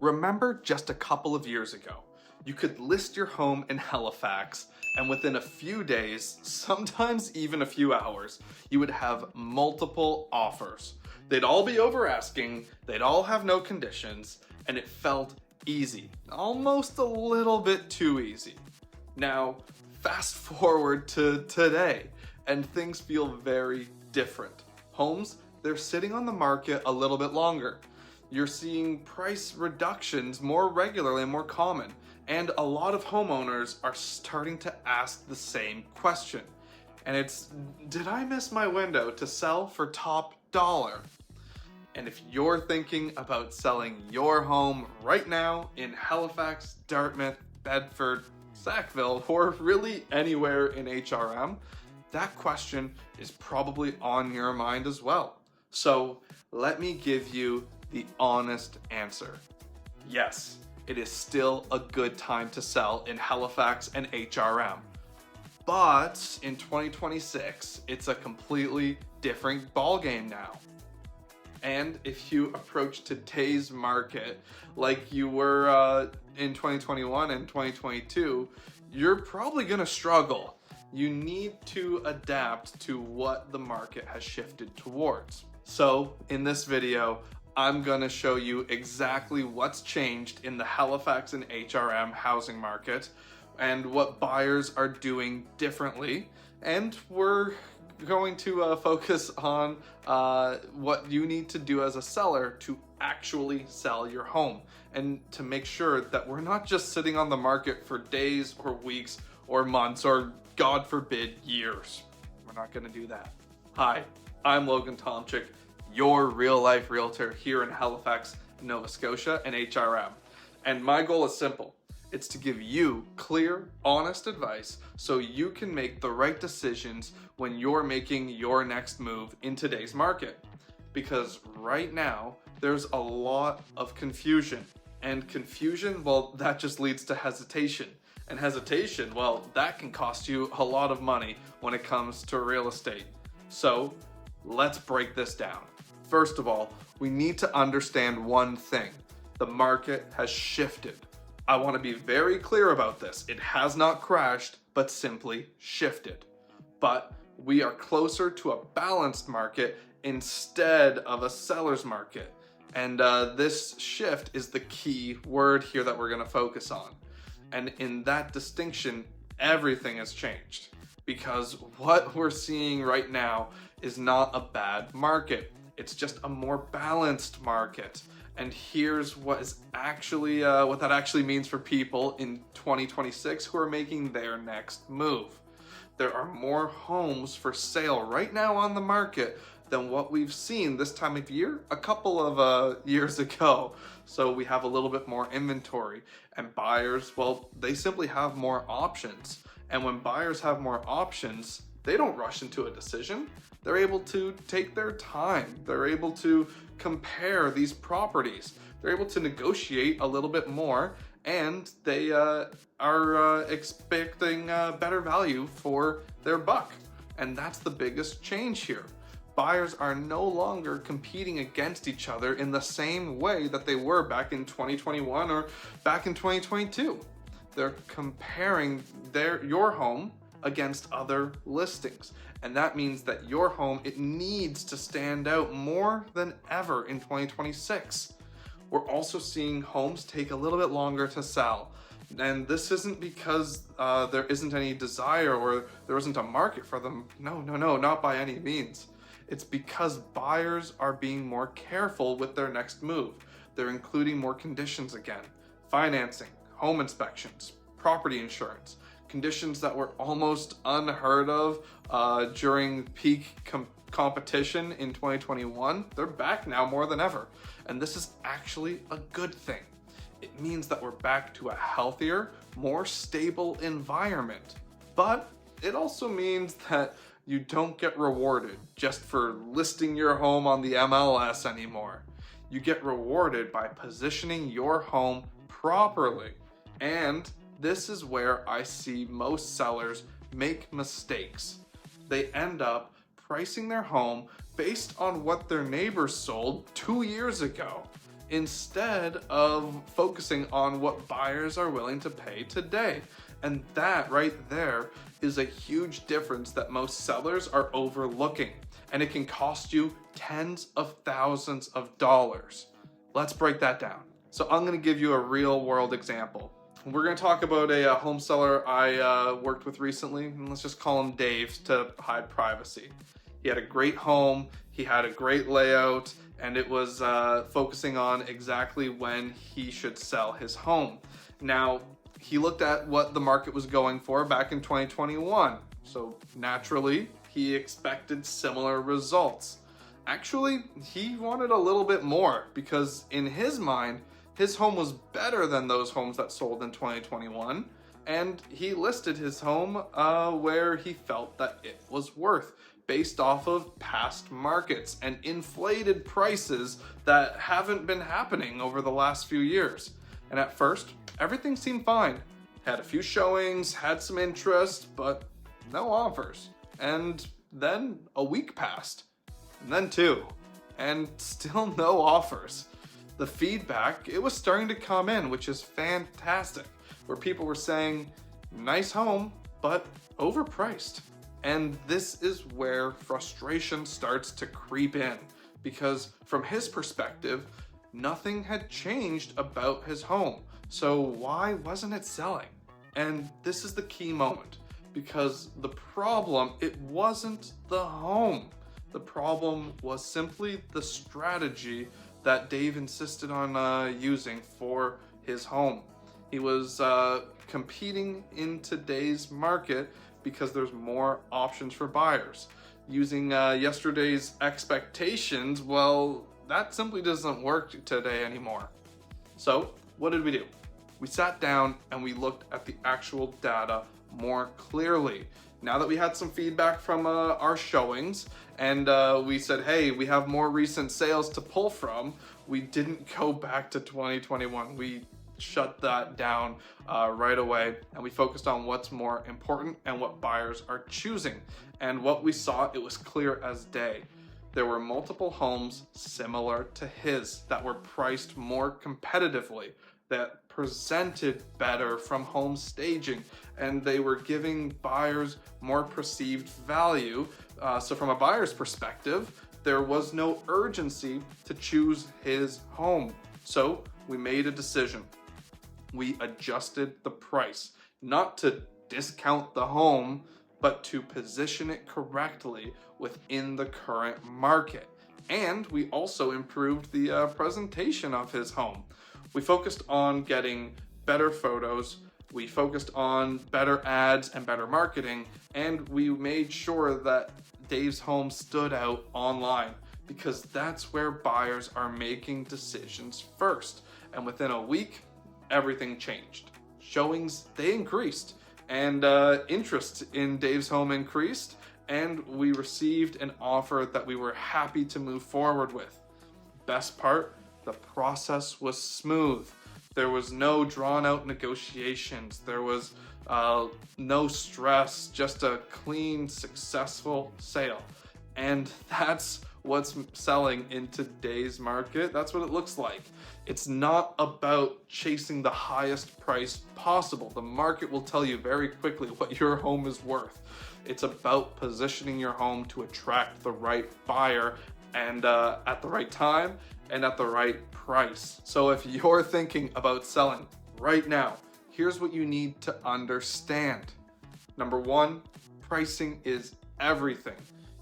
Remember just a couple of years ago, you could list your home in Halifax and within a few days, sometimes even a few hours, you would have multiple offers. They'd all be over asking, they'd all have no conditions, and it felt easy, almost a little bit too easy. Now, fast forward to today, and things feel very different. Homes, they're sitting on the market a little bit longer. You're seeing price reductions more regularly and more common, and a lot of homeowners are starting to ask the same question. And it's, did I miss my window to sell for top dollar? And if you're thinking about selling your home right now in Halifax, Dartmouth, Bedford, Sackville, or really anywhere in HRM, that question is probably on your mind as well. So let me give you the honest answer. Yes, it is still a good time to sell in Halifax and HRM. But in 2026, it's a completely different ballgame now. And if you approach today's market like you were in 2021 and 2022, you're probably gonna struggle. You need to adapt to what the market has shifted towards. So in this video, I'm gonna show you exactly what's changed in the Halifax and HRM housing market and what buyers are doing differently. And we're going to focus on what you need to do as a seller to actually sell your home and to make sure that we're not just sitting on the market for days or weeks or months or God forbid years. We're not gonna do that. Hi, I'm Logan Tomczyk, your real life realtor here in Halifax, Nova Scotia and HRM. And my goal is simple. It's to give you clear, honest advice so you can make the right decisions when you're making your next move in today's market. Because right now, there's a lot of confusion. And confusion, well, that just leads to hesitation. And hesitation, well, that can cost you a lot of money when it comes to real estate. So let's break this down. First of all, we need to understand one thing. The market has shifted. I want to be very clear about this. It has not crashed, but simply shifted. But we are closer to a balanced market instead of a seller's market. And this shift is the key word here that we're going to focus on. And in that distinction, everything has changed. Because what we're seeing right now is not a bad market. It's just a more balanced market. And here's what is actually what that actually means for people in 2026 who are making their next move. There are more homes for sale right now on the market than what we've seen this time of year a couple of years ago. So we have a little bit more inventory, and buyers, well, they simply have more options. And when buyers have more options, they don't rush into a decision. They're able to take their time. They're able to compare these properties. They're able to negotiate a little bit more, and they are expecting better value for their buck. And that's the biggest change here. Buyers are no longer competing against each other in the same way that they were back in 2021 or back in 2022. They're comparing your home against other listings. And that means that your home, it needs to stand out more than ever in 2026. We're also seeing homes take a little bit longer to sell. And this isn't because there isn't any desire or there isn't a market for them. No, not by any means. It's because buyers are being more careful with their next move. They're including more conditions again. Financing, home inspections, property insurance, conditions that were almost unheard of during peak competition in 2021. They're back now more than ever. And this is actually a good thing. It means that we're back to a healthier, more stable environment. But it also means that you don't get rewarded just for listing your home on the MLS anymore. You get rewarded by positioning your home properly. And this is where I see most sellers make mistakes. They end up pricing their home based on what their neighbors sold 2 years ago, instead of focusing on what buyers are willing to pay today. And that right there is a huge difference that most sellers are overlooking. And it can cost you tens of thousands of dollars. Let's break that down. So I'm gonna give you a real world example. We're gonna talk about a home seller I worked with recently, and let's just call him Dave to hide privacy. He had a great home, he had a great layout, and it was focusing on exactly when he should sell his home. Now, he looked at what the market was going for back in 2021. So naturally, he expected similar results. Actually, he wanted a little bit more because in his mind, his home was better than those homes that sold in 2021. And he listed his home where he felt that it was worth, based off of past markets and inflated prices that haven't been happening over the last few years. And at first, everything seemed fine. Had a few showings, had some interest, but no offers. And then a week passed, and then two, and still no offers. The feedback, it was starting to come in, which is fantastic, where people were saying, nice home, but overpriced. And this is where frustration starts to creep in, because from his perspective, nothing had changed about his home. So why wasn't it selling? And this is the key moment, because the problem, it wasn't the home. The problem was simply the strategy that Dave insisted on using for his home. He was competing in today's market because there's more options for buyers. Using yesterday's expectations, well, that simply doesn't work today anymore. So what did we do? We sat down and we looked at the actual data more clearly. Now that we had some feedback from our showings, and we said, hey, we have more recent sales to pull from, we didn't go back to 2021. We shut that down right away, and we focused on what's more important and what buyers are choosing. And what we saw, it was clear as day. There were multiple homes similar to his that were priced more competitively, that presented better from home staging, and they were giving buyers more perceived value. So from a buyer's perspective, there was no urgency to choose his home. So we made a decision. We adjusted the price, not to discount the home, but to position it correctly within the current market. And we also improved the presentation of his home. We focused on getting better photos, we focused on better ads and better marketing, and we made sure that Dave's home stood out online, because that's where buyers are making decisions first. And within a week, everything changed. Showings, they increased, and interest in Dave's home increased, and we received an offer that we were happy to move forward with. Best part, the process was smooth. There was no drawn out negotiations. There was no stress, just a clean, successful sale. And that's what's selling in today's market. That's what it looks like. It's not about chasing the highest price possible. The market will tell you very quickly what your home is worth. It's about positioning your home to attract the right buyer, and at the right time and at the right price. So if you're thinking about selling right now, here's what you need to understand. Number one, pricing is everything.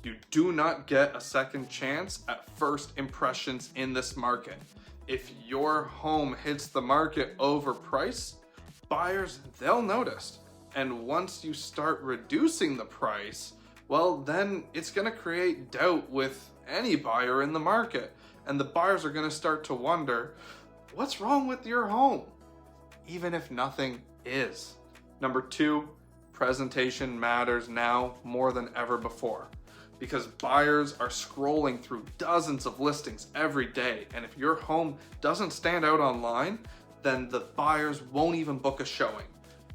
You do not get a second chance at first impressions in this market. If your home hits the market overpriced, buyers, they'll notice. And once you start reducing the price, well, then it's gonna create doubt with any buyer in the market. And the buyers are gonna start to wonder, what's wrong with your home? Even if nothing is. Number two, presentation matters now more than ever before, because buyers are scrolling through dozens of listings every day. And if your home doesn't stand out online, then the buyers won't even book a showing.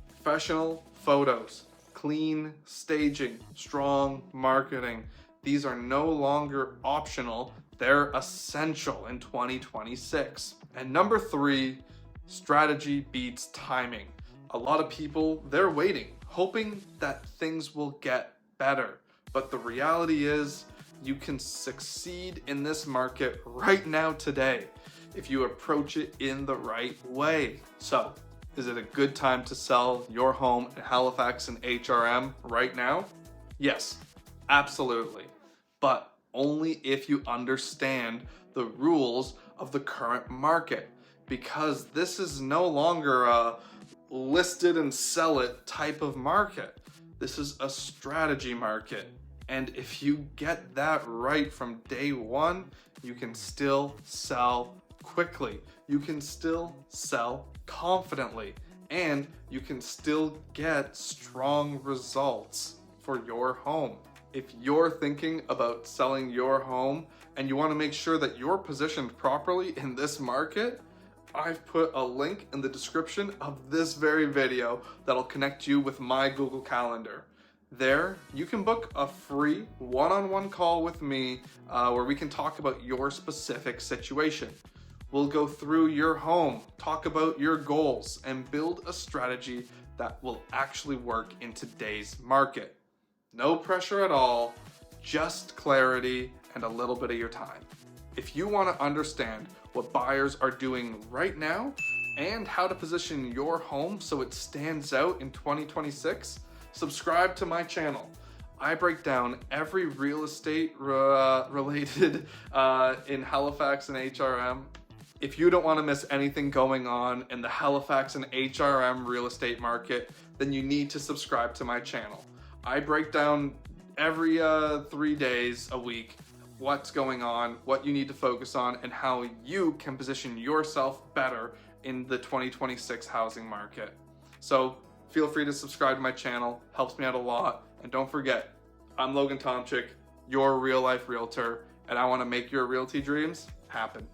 Professional photos, clean staging, strong marketing, these are no longer optional, they're essential in 2026. And number 3, strategy beats timing. A lot of people, they're waiting, hoping that things will get better. But the reality is, you can succeed in this market right now today if you approach it in the right way. So, is it a good time to sell your home in Halifax and HRM right now? Yes, absolutely. But only if you understand the rules of the current market, because this is no longer a listed and sell it type of market. This is a strategy market. And if you get that right from day one, you can still sell quickly. You can still sell confidently. And you can still get strong results for your home. If you're thinking about selling your home and you want to make sure that you're positioned properly in this market, I've put a link in the description of this very video that'll connect you with my Google Calendar. There, you can book a free one-on-one call with me where we can talk about your specific situation. We'll go through your home, talk about your goals, and build a strategy that will actually work in today's market. No pressure at all, just clarity and a little bit of your time. If you want to understand what buyers are doing right now and how to position your home so it stands out in 2026, subscribe to my channel. I break down every real estate related in Halifax and HRM. If you don't want to miss anything going on in the Halifax and HRM real estate market, then you need to subscribe to my channel. I break down every 3 days a week what's going on, what you need to focus on, and how you can position yourself better in the 2026 housing market. So feel free to subscribe to my channel, helps me out a lot. And don't forget, I'm Logan Tomczyk, your real life realtor, and I want to make your realty dreams happen.